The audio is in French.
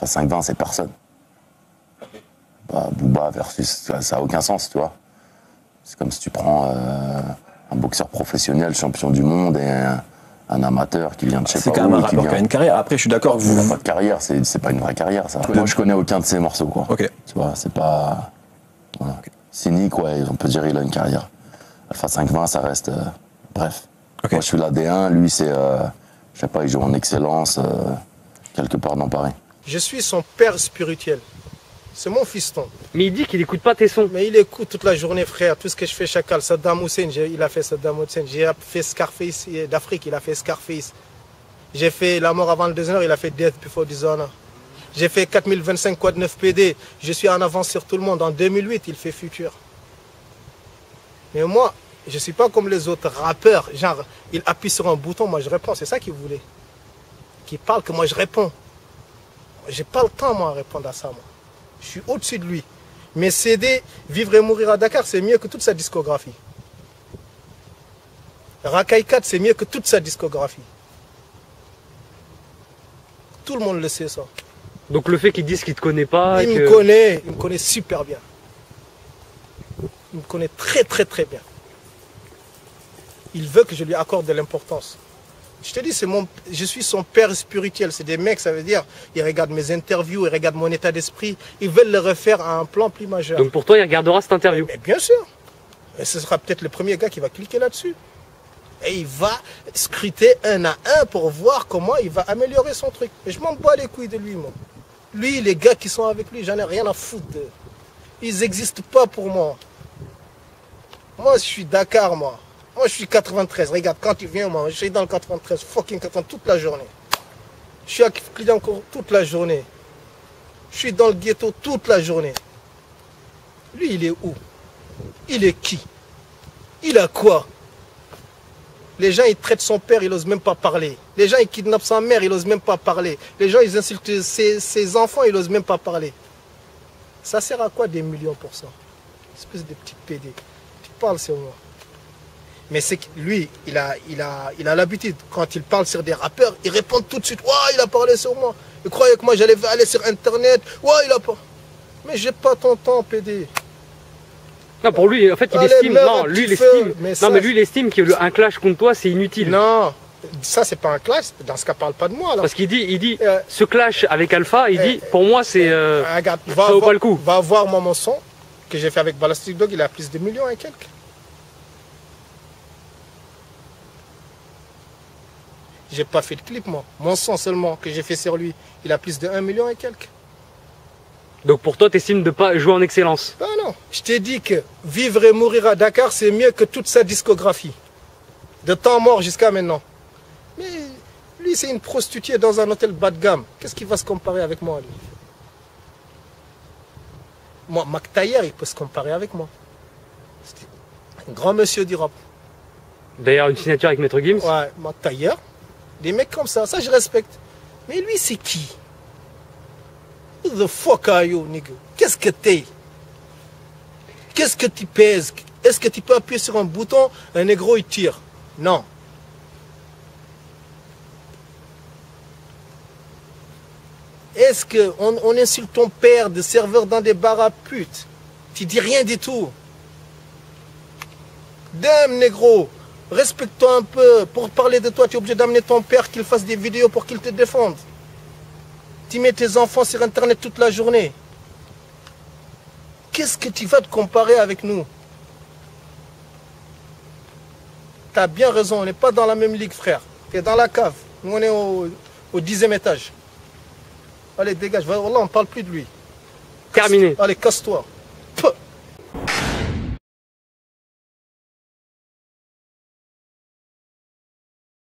Alpha 5-20, c'est personne. Bah, Booba versus, ça n'a aucun sens, tu vois. C'est comme si tu prends un boxeur professionnel, champion du monde, et un amateur qui vient de chez C'est quand même un rappeur qui a une carrière. Après, je suis d'accord. Il n'a pas de carrière, c'est pas une vraie carrière, ça. Moi, je connais aucun de ses morceaux, quoi. Ok. Tu vois, c'est pas... Voilà. Cynique, ouais, on peut dire qu'il a une carrière. Alpha 5-20, ça reste... bref. Okay. Moi, je suis la D1, lui, c'est... je sais pas, il joue en excellence, quelque part dans Paris. Je suis son père spirituel. C'est mon fiston. Mais il dit qu'il écoute pas tes sons. Mais il écoute toute la journée, frère. Tout ce que je fais, Chacal. Saddam Hussein, il a fait Saddam Hussein. J'ai fait Scarface d'Afrique, il a fait Scarface. J'ai fait La mort avant le déshonneur, il a fait Death Before Dishonor. J'ai fait 4025 Quad 9 PD. Je suis en avance sur tout le monde. En 2008, il fait Futur. Mais moi, je ne suis pas comme les autres rappeurs. Genre, il appuie sur un bouton, moi je réponds. C'est ça qu'il voulait. Qu'il parle que moi je réponds. J'ai pas le temps, moi, à répondre à ça, moi. Je suis au-dessus de lui. Mais CD, Vivre et mourir à Dakar, c'est mieux que toute sa discographie. Rakai 4, c'est mieux que toute sa discographie. Tout le monde le sait, ça. Donc le fait qu'ils disent qu'ils te connaissent pas... Il me connaît super bien. Il me connaît très très très bien. Il veut que je lui accorde de l'importance. Je te dis, je suis son père spirituel. C'est des mecs, ça veut dire, ils regardent mes interviews, ils regardent mon état d'esprit. Ils veulent le refaire à un plan plus majeur. Donc pour toi, il regardera cette interview? Mais bien sûr. Et ce sera peut-être le premier gars qui va cliquer là-dessus. Et il va scruter un à un pour voir comment il va améliorer son truc. Et je m'en bats les couilles de lui, moi. Lui, les gars qui sont avec lui, j'en ai rien à foutre d'eux. Ils n'existent pas pour moi. Moi, je suis Dakar, moi. Moi, je suis 93. Regarde, quand il vient, moi, je suis dans le 93, fucking 93, toute la journée. Je suis à Clidancourt toute la journée. Je suis dans le ghetto toute la journée. Lui, il est où? Il est qui? Il a quoi? Les gens, ils traitent son père, il n'ose même pas parler. Les gens, ils kidnappent sa mère, il n'ose même pas parler. Les gens, ils insultent ses enfants, il n'ose même pas parler. Ça sert à quoi des millions pour ça? Espèce de petit PD. Tu parles sur moi. Mais c'est que lui, il a l'habitude, quand il parle sur des rappeurs, il répond tout de suite. « Ouais, il a parlé sur moi. Il croyait que moi, j'allais aller sur Internet. Ouais, il a pas... » Mais j'ai pas ton temps, PD. Non, pour lui, en fait, il estime... Non, lui, il estime... Non, mais lui, il estime qu'un clash contre toi, c'est inutile. Non, ça, c'est pas un clash. Dans ce cas, parle pas de moi. Alors. Parce qu'il dit, ce clash avec Alpha, il dit, pour moi, c'est... regarde, ça vaut pas le coup. Va voir moi, mon son que j'ai fait avec Ballastic Dog, il a plus de millions et quelques. J'ai pas fait de clip, moi. Mon son seulement que j'ai fait sur lui, il a plus de 1 million et quelques. Donc pour toi, tu estimes de pas jouer en excellence? Ah non. Je t'ai dit que Vivre et mourir à Dakar, c'est mieux que toute sa discographie. De temps mort jusqu'à maintenant. Mais lui, c'est une prostituée dans un hôtel bas de gamme. Qu'est-ce qu'il va se comparer avec moi, lui? Moi, Mac Tayer, il peut se comparer avec moi. C'est un grand monsieur du rap. D'ailleurs, une signature avec Maître Gims? Ouais, Mac Tayer. Des mecs comme ça je respecte. Mais lui, c'est qui? Who the fuck are you, nigga? Qu'est-ce que t'es? Qu'est-ce que tu pèses? Est-ce que tu peux appuyer sur un bouton, un négro, il tire? Non. Est-ce qu'on insulte ton père de serveur dans des bars à putes? Tu dis rien du tout. Damn, négro. Respecte-toi un peu. Pour parler de toi, tu es obligé d'amener ton père qu'il fasse des vidéos pour qu'il te défende. Tu mets tes enfants sur Internet toute la journée. Qu'est-ce que tu vas te comparer avec nous? Tu as bien raison, on n'est pas dans la même ligue, frère. Tu es dans la cave. Nous, on est au 10e étage. Allez, dégage. Voilà, on ne parle plus de lui. Terminé. Allez, casse-toi.